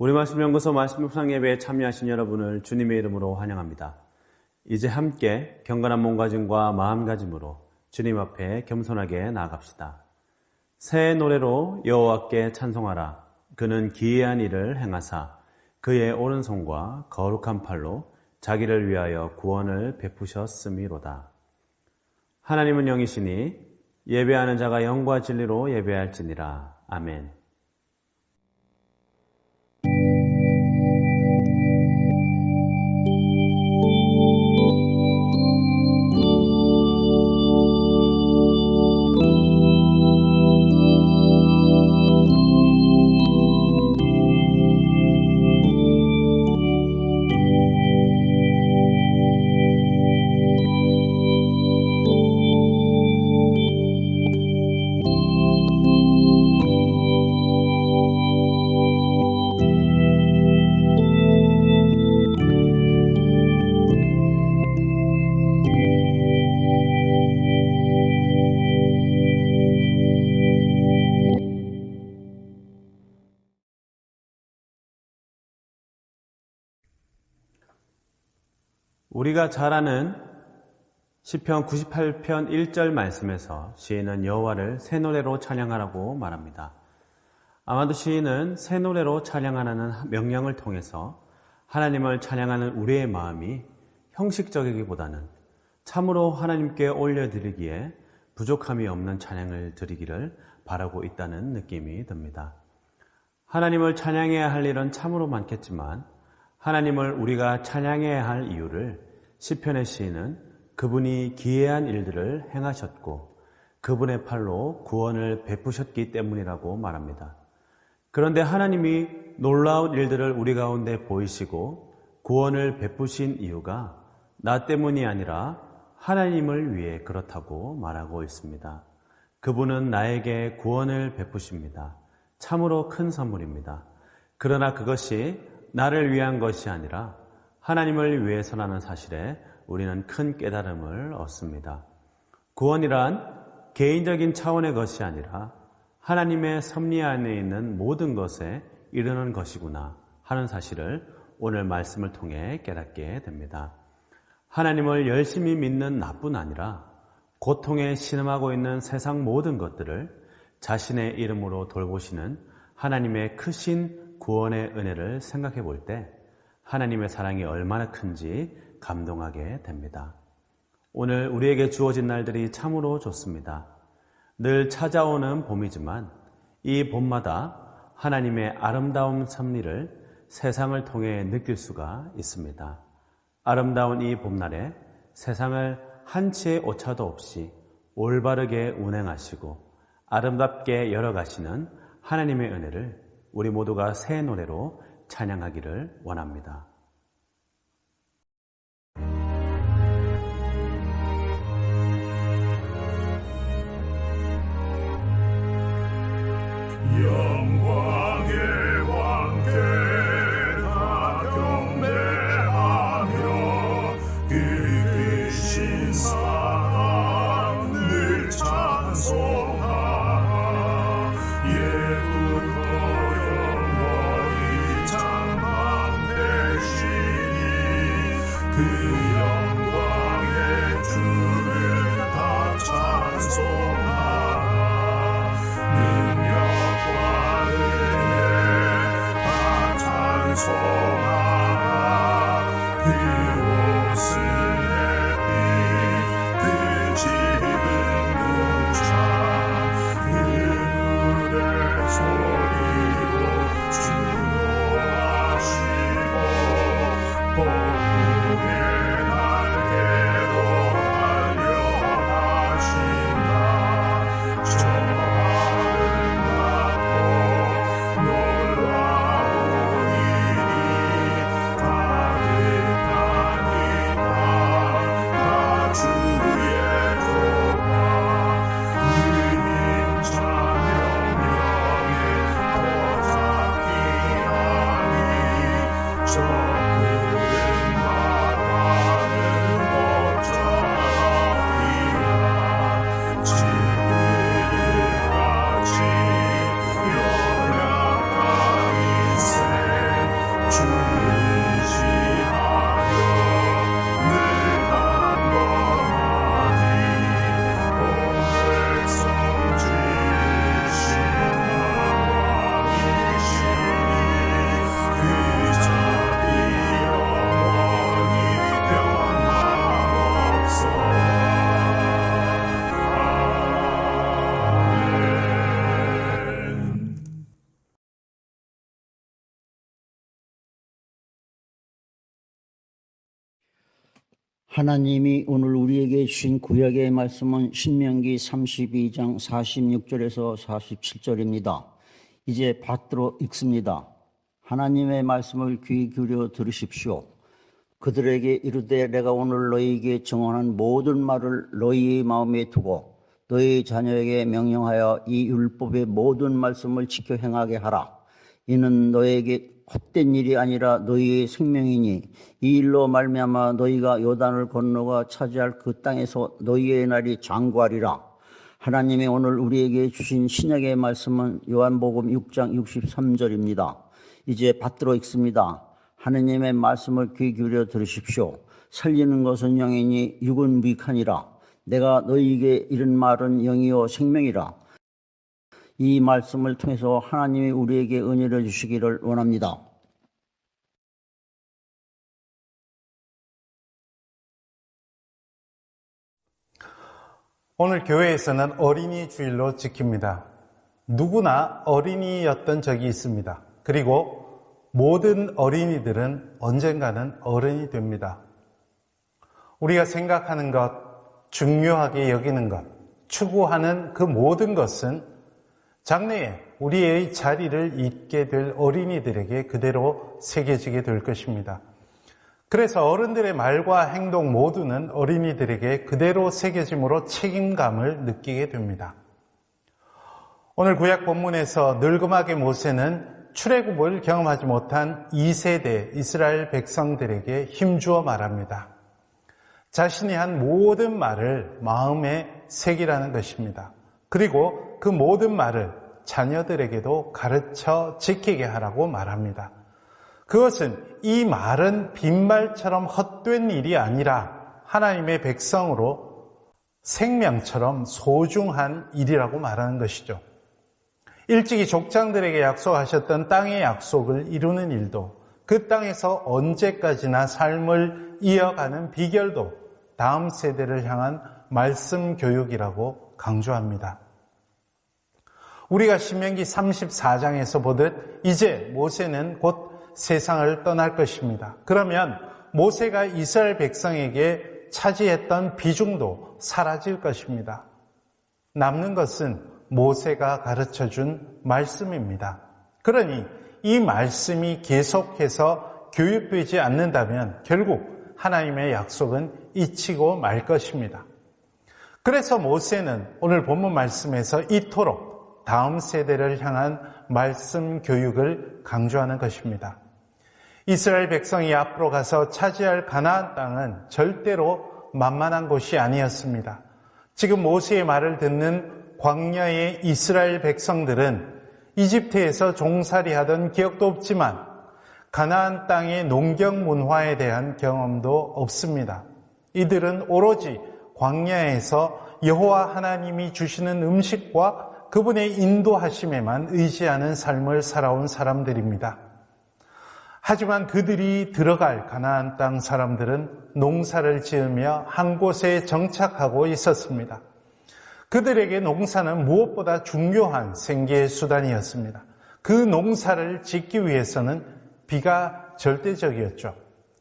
우리 말씀연구소 말씀묵상 예배에 참여하신 여러분을 주님의 이름으로 환영합니다. 이제 함께 경건한 몸가짐과 마음가짐으로 주님 앞에 겸손하게 나아갑시다. 새 노래로 여호와께 찬송하라. 그는 기이한 일을 행하사 그의 오른손과 거룩한 팔로 자기를 위하여 구원을 베푸셨음이로다. 하나님은 영이시니 예배하는 자가 영과 진리로 예배할지니라. 아멘. 우리가 잘 아는 시편 98편 1절 말씀에서 시인은 여호와를 새 노래로 찬양하라고 말합니다. 아마도 시인은 새 노래로 찬양하라는 명령을 통해서 하나님을 찬양하는 우리의 마음이 형식적이기보다는 참으로 하나님께 올려드리기에 부족함이 없는 찬양을 드리기를 바라고 있다는 느낌이 듭니다. 하나님을 찬양해야 할 일은 참으로 많겠지만 하나님을 우리가 찬양해야 할 이유를 시편의 시인은 그분이 기이한 일들을 행하셨고 그분의 팔로 구원을 베푸셨기 때문이라고 말합니다. 그런데 하나님이 놀라운 일들을 우리 가운데 보이시고 구원을 베푸신 이유가 나 때문이 아니라 하나님을 위해 그렇다고 말하고 있습니다. 그분은 나에게 구원을 베푸십니다. 참으로 큰 선물입니다. 그러나 그것이 나를 위한 것이 아니라 하나님을 위해서라는 사실에 우리는 큰 깨달음을 얻습니다. 구원이란 개인적인 차원의 것이 아니라 하나님의 섭리 안에 있는 모든 것에 이르는 것이구나 하는 사실을 오늘 말씀을 통해 깨닫게 됩니다. 하나님을 열심히 믿는 나뿐 아니라 고통에 신음하고 있는 세상 모든 것들을 자신의 이름으로 돌보시는 하나님의 크신 구원의 은혜를 생각해 볼 때 하나님의 사랑이 얼마나 큰지 감동하게 됩니다. 오늘 우리에게 주어진 날들이 참으로 좋습니다. 늘 찾아오는 봄이지만 이 봄마다 하나님의 아름다운 섭리를 세상을 통해 느낄 수가 있습니다. 아름다운 이 봄날에 세상을 한치의 오차도 없이 올바르게 운행하시고 아름답게 열어가시는 하나님의 은혜를 우리 모두가 새 노래로 찬양하기를 원합니다. 영광의 왕께 다 경배하며 이기신 사랑 늘 찬송하라. 예부터 영원히 장만되신 하나님이 오늘 우리에게 주신 구약의 말씀은 신명기 32장 46절에서 47절입니다. 이제 받들어 읽습니다. 하나님의 말씀을 귀 기울여 들으십시오. 그들에게 이르되 내가 오늘 너희에게 정언한 모든 말을 너희의 마음에 두고 너희 자녀에게 명령하여 이 율법의 모든 말씀을 지켜 행하게 하라. 이는 너희에게 헛된 일이 아니라 너희의 생명이니 이 일로 말미암아 너희가 요단을 건너가 차지할 그 땅에서 너희의 날이 장구하리라. 하나님이 오늘 우리에게 주신 신약의 말씀은 요한복음 6장 63절입니다. 이제 받들어 읽습니다. 하나님의 말씀을 귀 기울여 들으십시오. 살리는 것은 영이니 육은 무익하니라. 내가 너희에게 이른 말은 영이요 생명이라. 이 말씀을 통해서 하나님이 우리에게 은혜를 주시기를 원합니다. 오늘 교회에서는 어린이 주일로 지킵니다. 누구나 어린이였던 적이 있습니다. 그리고 모든 어린이들은 언젠가는 어른이 됩니다. 우리가 생각하는 것, 중요하게 여기는 것, 추구하는 그 모든 것은 장래에 우리의 자리를 잇게 될 어린이들에게 그대로 새겨지게 될 것입니다. 그래서 어른들의 말과 행동 모두는 어린이들에게 그대로 새겨짐으로 책임감을 느끼게 됩니다. 오늘 구약 본문에서 늙음하게 모세는 출애굽을 경험하지 못한 2세대 이스라엘 백성들에게 힘주어 말합니다. 자신이 한 모든 말을 마음에 새기라는 것입니다. 그리고 그 모든 말을 자녀들에게도 가르쳐 지키게 하라고 말합니다. 그것은 이 말은 빈말처럼 헛된 일이 아니라 하나님의 백성으로 생명처럼 소중한 일이라고 말하는 것이죠. 일찍이 족장들에게 약속하셨던 땅의 약속을 이루는 일도, 그 땅에서 언제까지나 삶을 이어가는 비결도 다음 세대를 향한 말씀 교육이라고 강조합니다. 우리가 신명기 34장에서 보듯 이제 모세는 곧 세상을 떠날 것입니다. 그러면 모세가 이스라엘 백성에게 차지했던 비중도 사라질 것입니다. 남는 것은 모세가 가르쳐준 말씀입니다. 그러니 이 말씀이 계속해서 교육되지 않는다면 결국 하나님의 약속은 잊히고 말 것입니다. 그래서 모세는 오늘 본문 말씀에서 이토록 다음 세대를 향한 말씀 교육을 강조하는 것입니다. 이스라엘 백성이 앞으로 가서 차지할 가나안 땅은 절대로 만만한 곳이 아니었습니다. 지금 모세의 말을 듣는 광야의 이스라엘 백성들은 이집트에서 종살이하던 기억도 없지만 가나안 땅의 농경 문화에 대한 경험도 없습니다. 이들은 오로지 광야에서 여호와 하나님이 주시는 음식과 그분의 인도하심에만 의지하는 삶을 살아온 사람들입니다. 하지만 그들이 들어갈 가나안 땅 사람들은 농사를 지으며 한 곳에 정착하고 있었습니다. 그들에게 농사는 무엇보다 중요한 생계 수단이었습니다. 그 농사를 짓기 위해서는 비가 절대적이었죠.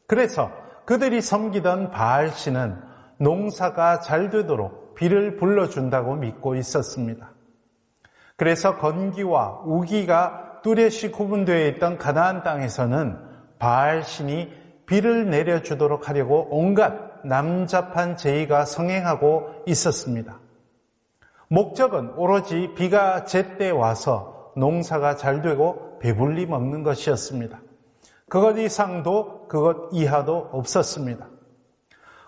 그래서 그들이 섬기던 바알신은 농사가 잘 되도록 비를 불러준다고 믿고 있었습니다. 그래서 건기와 우기가 뚜렷이 구분되어 있던 가나안 땅에서는 바알신이 비를 내려주도록 하려고 온갖 남잡한 제의가 성행하고 있었습니다. 목적은 오로지 비가 제때 와서 농사가 잘 되고 배불리 먹는 것이었습니다. 그것 이상도 그것 이하도 없었습니다.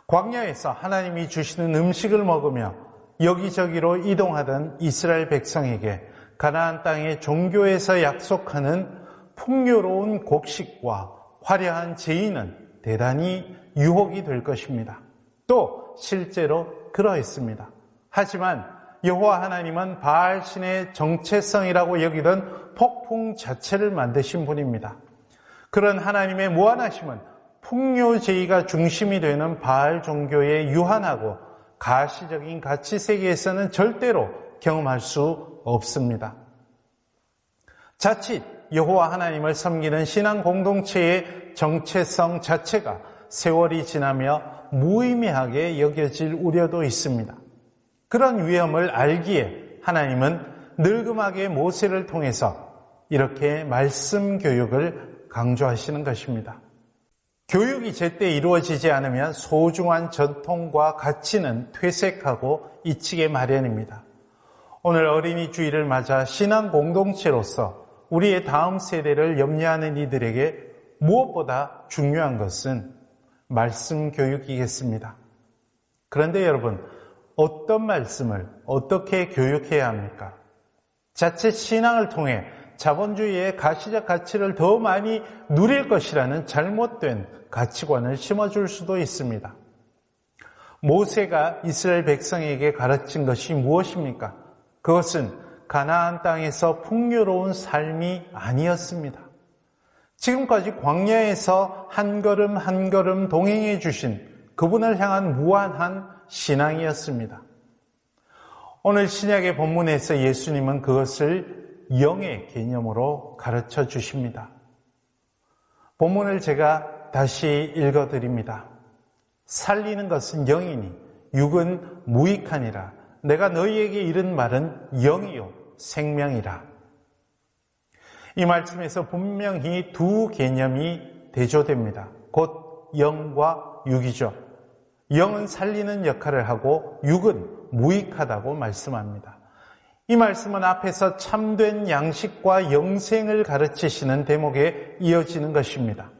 광야에서 하나님이 주시는 음식을 먹으며 여기저기로 이동하던 이스라엘 백성에게 가나안 땅의 종교에서 약속하는 풍요로운 곡식과 화려한 제의는 대단히 유혹이 될 것입니다. 또 실제로 그러했습니다. 하지만 여호와 하나님은 바알신의 정체성이라고 여기던 폭풍 자체를 만드신 분입니다. 그런 하나님의 무한하심은 풍요제의가 중심이 되는 바알 종교에 유한하고 가시적인 가치 세계에서는 절대로 경험할 수 없습니다. 자칫 여호와 하나님을 섬기는 신앙 공동체의 정체성 자체가 세월이 지나며 무의미하게 여겨질 우려도 있습니다. 그런 위험을 알기에 하나님은 늙음하게 모세를 통해서 이렇게 말씀 교육을 강조하시는 것입니다. 교육이 제때 이루어지지 않으면 소중한 전통과 가치는 퇴색하고 잊히게 마련입니다. 오늘 어린이 주일을 맞아 신앙 공동체로서 우리의 다음 세대를 염려하는 이들에게 무엇보다 중요한 것은 말씀 교육이겠습니다. 그런데 여러분, 어떤 말씀을 어떻게 교육해야 합니까? 자칫 신앙을 통해 자본주의의 가시적 가치를 더 많이 누릴 것이라는 잘못된 가치관을 심어줄 수도 있습니다. 모세가 이스라엘 백성에게 가르친 것이 무엇입니까? 그것은 가나안 땅에서 풍요로운 삶이 아니었습니다. 지금까지 광야에서 한 걸음 한 걸음 동행해 주신 그분을 향한 무한한 신앙이었습니다. 오늘 신약의 본문에서 예수님은 그것을 영의 개념으로 가르쳐 주십니다. 본문을 제가 다시 읽어드립니다. 살리는 것은 영이니 육은 무익하니라. 내가 너희에게 이른 말은 영이요 생명이라. 이 말씀에서 분명히 두 개념이 대조됩니다. 곧 영과 육이죠. 영은 살리는 역할을 하고 육은 무익하다고 말씀합니다. 이 말씀은 앞에서 참된 양식과 영생을 가르치시는 대목에 이어지는 것입니다.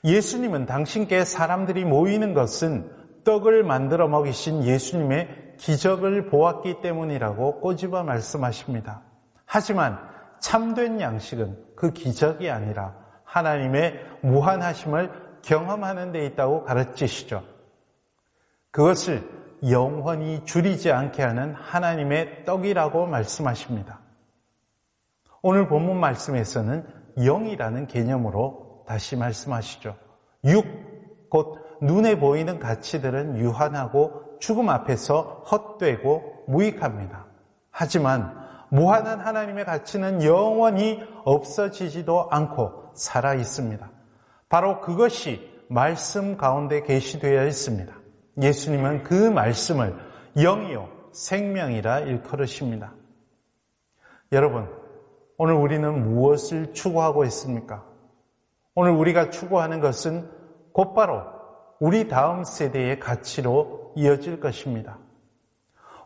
예수님은 당신께 사람들이 모이는 것은 떡을 만들어 먹이신 예수님의 기적을 보았기 때문이라고 꼬집어 말씀하십니다. 하지만 참된 양식은 그 기적이 아니라 하나님의 무한하심을 경험하는 데 있다고 가르치시죠. 그것을 영원히 줄이지 않게 하는 하나님의 떡이라고 말씀하십니다. 오늘 본문 말씀에서는 영이라는 개념으로 다시 말씀하시죠. 육, 곧 눈에 보이는 가치들은 유한하고 죽음 앞에서 헛되고 무익합니다. 하지만 무한한 하나님의 가치는 영원히 없어지지도 않고 살아 있습니다. 바로 그것이 말씀 가운데 계시되어 있습니다. 예수님은 그 말씀을 영이요 생명이라 일컬으십니다. 여러분, 오늘 우리는 무엇을 추구하고 있습니까? 오늘 우리가 추구하는 것은 곧바로 우리 다음 세대의 가치로 이어질 것입니다.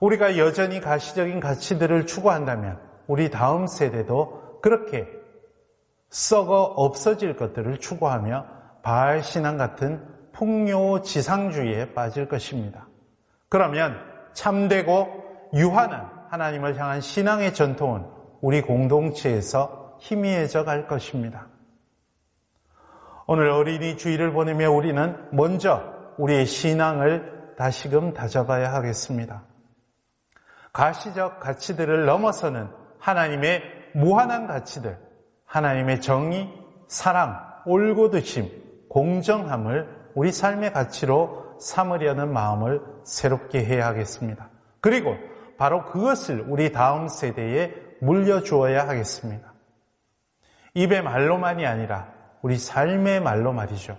우리가 여전히 가시적인 가치들을 추구한다면 우리 다음 세대도 그렇게 썩어 없어질 것들을 추구하며 바알 신앙 같은 풍요지상주의에 빠질 것입니다. 그러면 참되고 유한한 하나님을 향한 신앙의 전통은 우리 공동체에서 희미해져 갈 것입니다. 오늘 어린이 주일을 보내며 우리는 먼저 우리의 신앙을 다시금 다져봐야 하겠습니다. 가시적 가치들을 넘어서는 하나님의 무한한 가치들, 하나님의 정의, 사랑, 올곧으심, 공정함을 우리 삶의 가치로 삼으려는 마음을 새롭게 해야 하겠습니다. 그리고 바로 그것을 우리 다음 세대에 물려주어야 하겠습니다. 입의 말로만이 아니라 우리 삶의 말로 말이죠.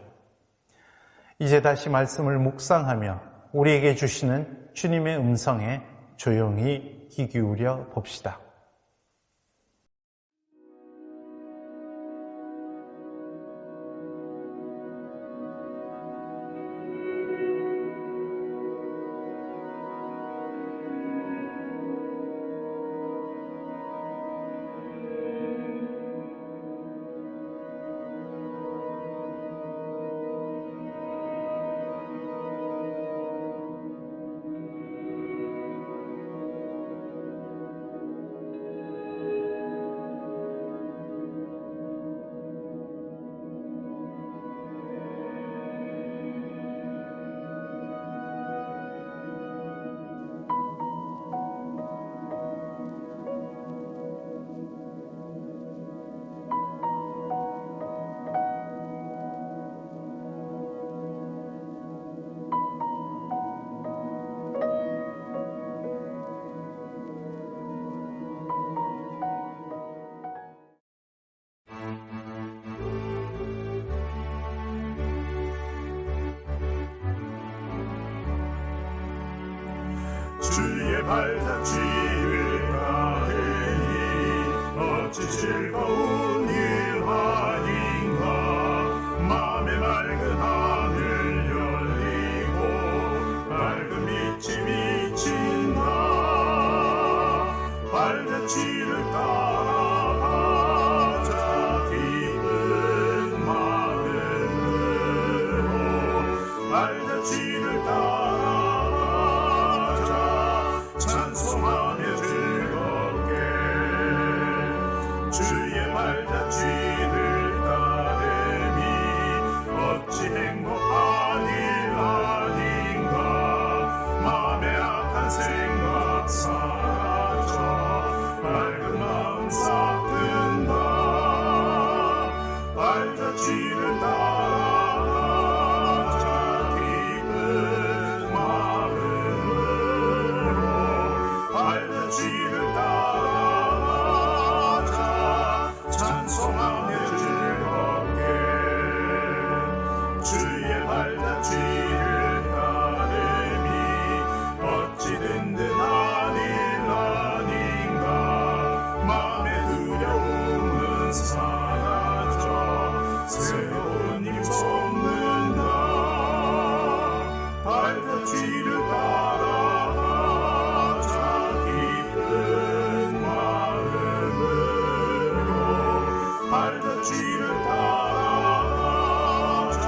이제 다시 말씀을 묵상하며 우리에게 주시는 주님의 음성에 조용히 귀 기울여 봅시다. 주의 발자취를 따르니 어찌 즐거운 일 아닌가. 맘에 맑은 하늘 열리고 밝은 빛이 비친다. 발자취를 따라가자 기쁜 마음으로. 발자취를 따라가자 찬송하며 즐겁게. 주의 발자취를 따르니 어찌 행복한 일 아닌가. 맘에 악한 생각 사라져 밝은 마음 싹 든다. 발자취를 따라가자 기쁜 마음으로. 발자취를 따라가자 찬송하며 즐겁게. 주의 발자취를 따르니 어찌 든든한 일 아닌가. 맘의 두려움은 사라져 새로운 힘 솟는다. 발자취를 따라가자 기쁜 마음으로. 발자취를 따라가자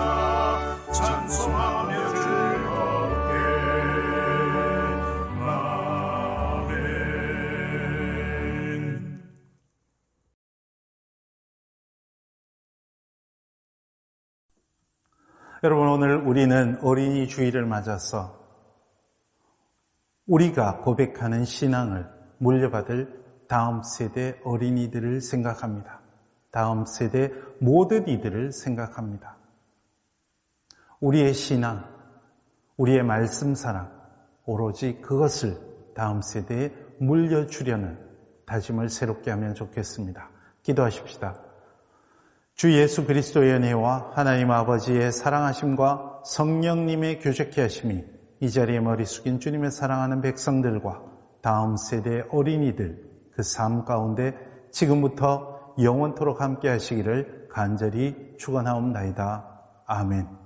찬송하며 즐겁게. 아멘. 여러분, 오늘 우리는 어린이 주일을 맞아서 우리가 고백하는 신앙을 물려받을 다음 세대 어린이들을 생각합니다. 다음 세대 모든 이들을 생각합니다. 우리의 신앙, 우리의 말씀 사랑, 오로지 그것을 다음 세대에 물려주려는 다짐을 새롭게 하면 좋겠습니다. 기도하십시다. 주 예수 그리스도의 은혜와 하나님 아버지의 사랑하심과 성령님의 교제케 하심이 이 자리에 머리 숙인 주님의 사랑하는 백성들과 다음 세대 어린이들 그 삶 가운데 지금부터 영원토록 함께 하시기를 간절히 축원하옵나이다. 아멘.